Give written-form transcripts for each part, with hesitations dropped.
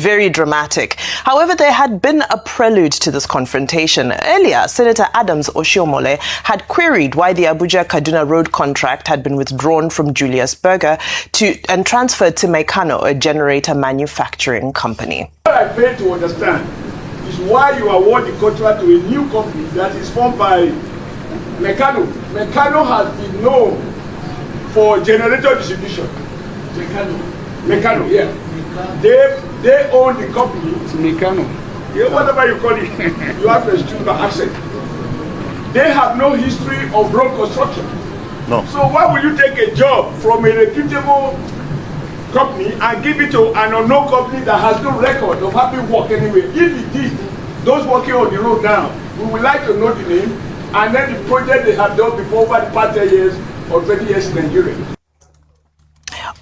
very dramatic. However, there had been a prelude to this confrontation. Earlier, Senator Adams Oshiomhole had queried why the Abuja-Kaduna road contract had been withdrawn from Julius Berger and transferred to Meano, a generator manufacturing company. What I fail to understand is why you award the contract to a new company that is formed by Meano. Meano has been known for generator distribution. Meano, yeah. They own the company. It's Meano. Yeah, whatever you call it, you have to assume the accent. They have no history of road construction. No. So why will you take a job from a reputable company and give it to an unknown company that has no record of having work anyway? If it did, those working on the road now, we would like to know the name and then the project they have done before over the past 10 years or 20 years in Nigeria.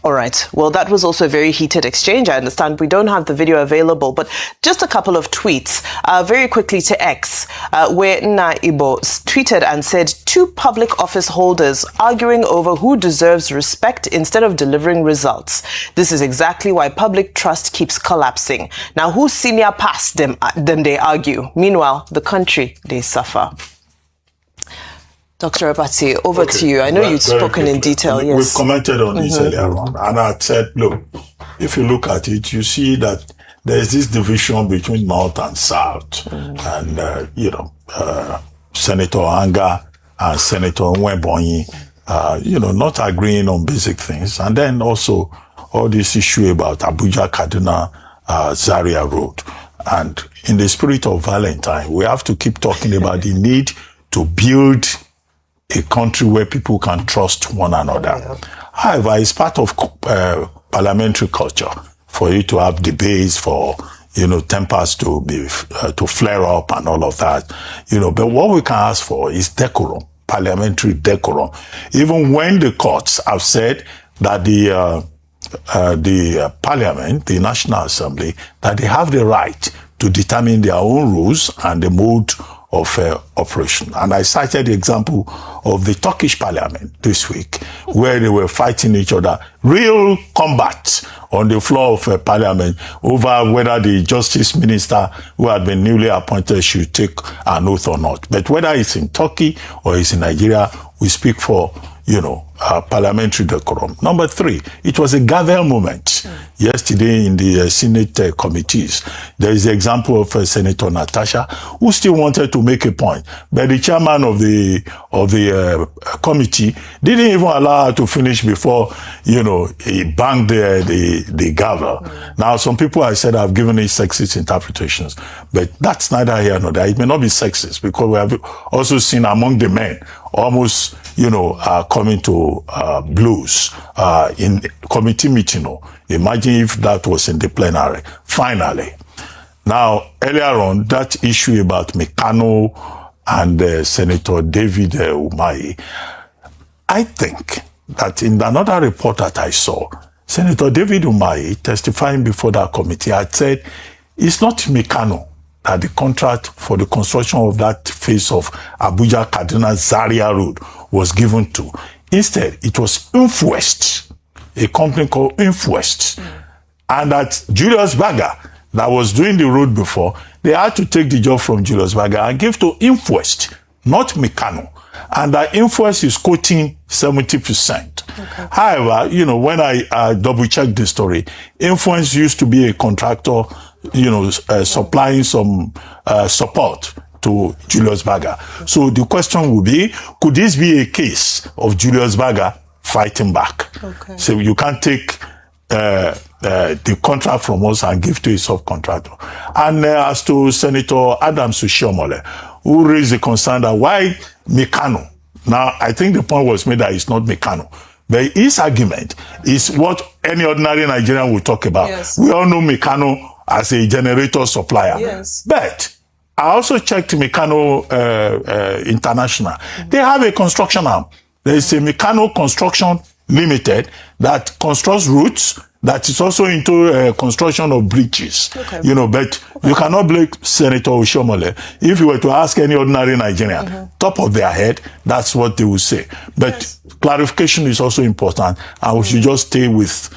All right. Well, that was also a very heated exchange. I understand we don't have the video available, but just a couple of tweets very quickly to X, where Naibo tweeted and said, two public office holders arguing over who deserves respect instead of delivering results. This is exactly why public trust keeps collapsing. Now, who's senior past them they argue. Meanwhile, the country, they suffer. Dr. Abati, over to you. I know you've spoken in detail, yes. We've commented on this earlier on, and I said, look, if you look at it, you see that there's this division between North and South, and, Senator Anga and Senator Nwebonyi, not agreeing on basic things. And then also all this issue about Abuja, Kaduna, Zaria Road. And in the spirit of Valentine, we have to keep talking about the need to build a country where people can trust one another. Yeah. However, it's part of parliamentary culture for you to have debates, for tempers to be to flare up and all of that. But what we can ask for is decorum, parliamentary decorum. Even when the courts have said that the Parliament, the National Assembly, that they have the right to determine their own rules and the mode of operation. And I cited the example of the Turkish parliament this week, where they were fighting each other, real combat on the floor of parliament over whether the justice minister who had been newly appointed should take an oath or not. But whether it's in Turkey or it's in Nigeria, we speak for, parliamentary decorum. Number 3, it was a gavel moment yesterday in the Senate committees. There is the example of Senator Natasha, who still wanted to make a point, but the chairman of the committee didn't even allow her to finish before, he banged the gavel. Now, some people have said I've given it sexist interpretations, but that's neither here nor there. It may not be sexist because we have also seen among the men almost, coming to blows in committee meeting. Imagine if that was in the plenary. Finally. Now, earlier on, that issue about Meano and Senator David Umahi, I think that in another report that I saw, Senator David Umahi, testifying before that committee, had said it's not Meano that the contract for the construction of that phase of Abuja, Kaduna, Zaria Road was given to. Instead, it was Infwest, a company called Infwest. And that Julius Berger, that was doing the road before, they had to take the job from Julius Berger and give to Infwest, not Meano. And that Infwest is quoting 70%. Okay. However, when I double-checked the story, Infwest used to be a contractor, supplying some support to Julius Berger. So the question would be, could this be a case of Julius Berger fighting back? Okay. So you can't take the contract from us and give to a subcontractor. And as to Senator Adams Oshiomhole, who raised the concern that why Meano? Now, I think the point was made that it's not Meano. But his argument is what any ordinary Nigerian will talk about. Yes. We all know Meano as a generator supplier. Yes. But I also checked Meano International. They have a construction arm. There is a Meano Construction Limited that constructs routes, that is also into construction of bridges. Okay. But you cannot blame Senator Oshiomhole. If you were to ask any ordinary Nigerian, top of their head, that's what they will say. But clarification is also important, and we should just stay with,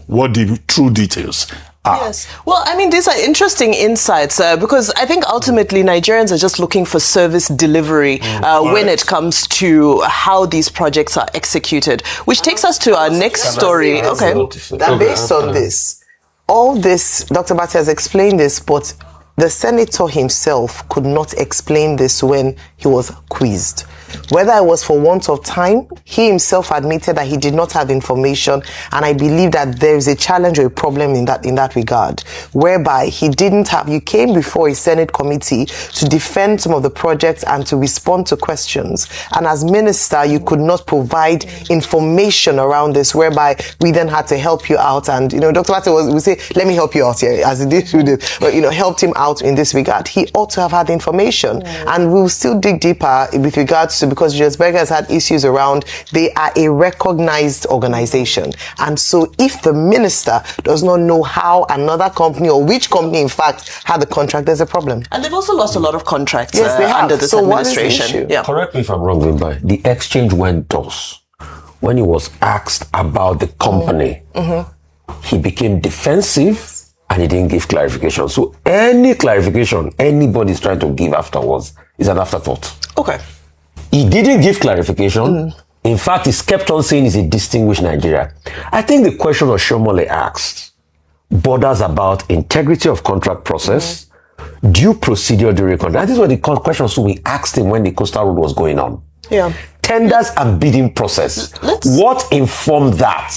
what the true details Yes. Well, I mean, these are interesting insights because I think ultimately Nigerians are just looking for service delivery when it comes to how these projects are executed, which takes us to our next story. Okay. That based on this, all this, Dr. Bati has explained this, but the senator himself could not explain this when he was quizzed. Whether it was for want of time, he himself admitted that he did not have information, and I believe that there is a challenge or a problem in that regard, whereby he didn't have. You came before a Senate committee to defend some of the projects and to respond to questions, and as minister, you could not provide information around this, whereby we then had to help you out. And Dr. Bati would say, "Let me help you out here," as he did with it, but helped him out in this regard. He ought to have had information, and we'll still dig deeper with regards to, because Julius Berger has had issues around, they are a recognized organization. And so if the minister does not know how another company, or which company in fact had the contract, there's a problem. And they've also lost a lot of contracts yes, they have. under this administration. Yeah. Correct me if I'm wrong, Wimbai. The exchange went thus. When he was asked about the company, he became defensive and he didn't give clarification. So any clarification anybody's trying to give afterwards is an afterthought. Okay. He didn't give clarification. In fact, he kept on saying he's a distinguished Nigerian. I think the question Oshiomhole asked borders about integrity of contract process, due procedure during contract. This is what the questions we asked him when the coastal road was going on. Yeah. Tenders and bidding process. What informed that?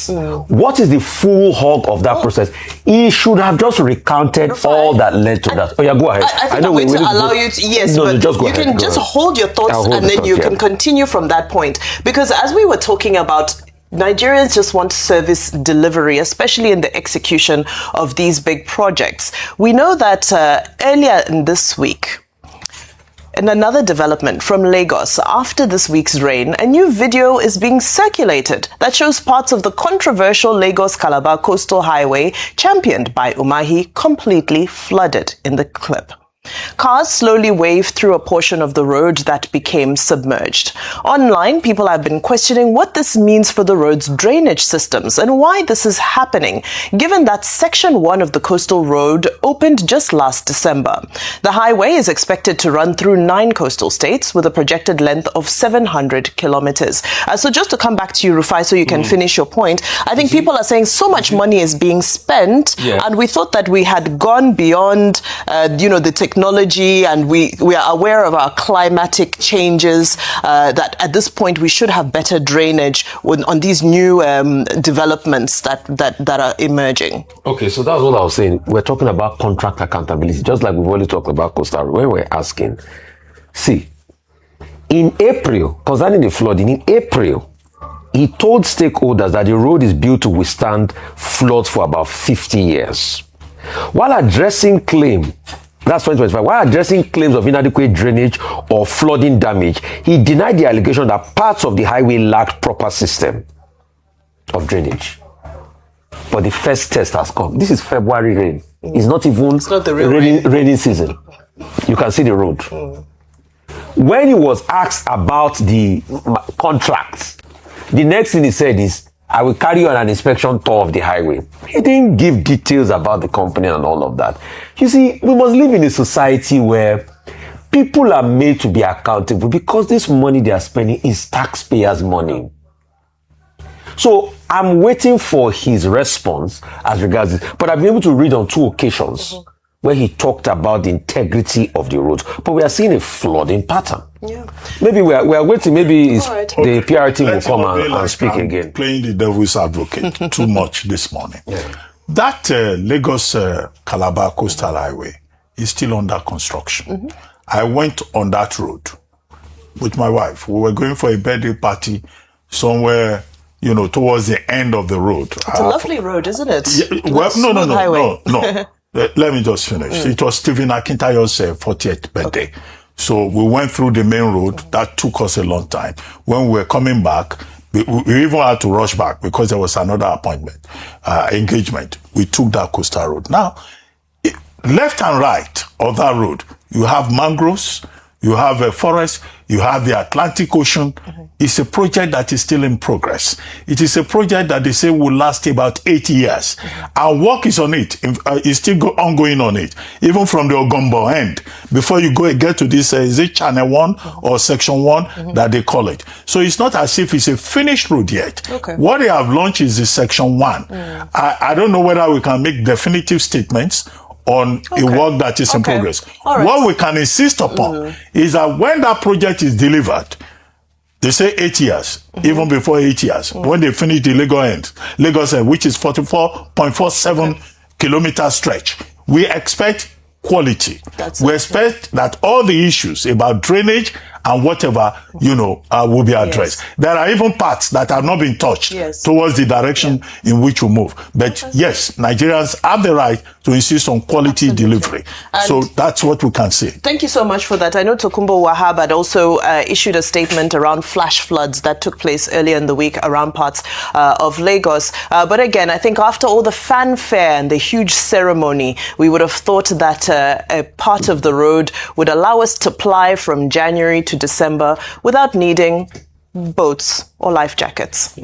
What is the full hog of that process? He should have just recounted Rufai, all that led to that. Oh yeah, go ahead. I think I'm going to allow you to, yes, no, but just go you ahead, can just hold your thoughts and then you can continue from that point. Because as we were talking about, Nigerians just want service delivery, especially in the execution of these big projects. We know that earlier in this week, in another development from Lagos, after this week's rain, a new video is being circulated that shows parts of the controversial Lagos-Calabar coastal highway, championed by Umahi, completely flooded in the clip. Cars slowly wave through a portion of the road that became submerged. Online, people have been questioning what this means for the road's drainage systems and why this is happening, given that Section 1 of the coastal road opened just last December. The highway is expected to run through 9 coastal states with a projected length of 700 kilometers. So just to come back to you, Rufai, so you can finish your point, I think people are saying so much money is being spent, and we thought that we had gone beyond, the technology, and we are aware of our climatic changes, that at this point we should have better drainage on these new developments that are emerging. Okay, so that's what I was saying. We're talking about contract accountability, just like we've already talked about coastal. When we're asking, see, in April, concerning the flooding, in April, he told stakeholders that the road is built to withstand floods for about 50 years. While addressing claim, that's 2025. While addressing claims of inadequate drainage or flooding damage, he denied the allegation that parts of the highway lacked proper system of drainage. But the first test has come. This is February rain. It's not even rainy season. You can see the road. When he was asked about the contracts, the next thing he said is, I will carry you on an inspection tour of the highway. He didn't give details about the company and all of that. You see, we must live in a society where people are made to be accountable because this money they are spending is taxpayers' money. So I'm waiting for his response as regards this. But I've been able to read on 2 occasions where he talked about the integrity of the roads. But we are seeing a flooding pattern. Yeah. Maybe we are waiting. Maybe the PR team will come and speak again. Playing the devil's advocate too much this morning. That Lagos Calabar coastal highway is still under construction. I went on that road with my wife. We were going for a birthday party somewhere, towards the end of the road. It's a lovely road, isn't it? Yeah, well, no. Let me just finish. It was Stephen Akintayo's 40th birthday. Okay. So we went through the main road. That took us a long time. When we were coming back, we even had to rush back because there was another appointment, engagement. We took that coastal road. Now, left and right of that road, you have mangroves, you have a forest, you have the Atlantic Ocean. It's a project that is still in progress. It is a project that they say will last about 8 years. And work is on it. It's still ongoing on it. Even from the Ogombo end. Before you get to this, is it Channel 1 or Section 1 that they call it? So it's not as if it's a finished road yet. Okay. What they have launched is the Section 1. I don't know whether we can make definitive statements on a work that is in progress. All right. What we can insist upon is that when that project is delivered, they say 8 years, even before 8 years, when they finish the Lagos end, which is 44.47 kilometer stretch, we expect quality. We expect that all the issues about drainage and whatever, will be addressed. Yes. There are even parts that have not been touched towards the direction in which we move. But yes, Nigerians have the right to insist on quality delivery. And so that's what we can say. Thank you so much for that. I know Tokumbo Wahab had also issued a statement around flash floods that took place earlier in the week around parts of Lagos. But again, I think after all the fanfare and the huge ceremony, we would have thought that a part of the road would allow us to ply from January to December without needing boats or life jackets.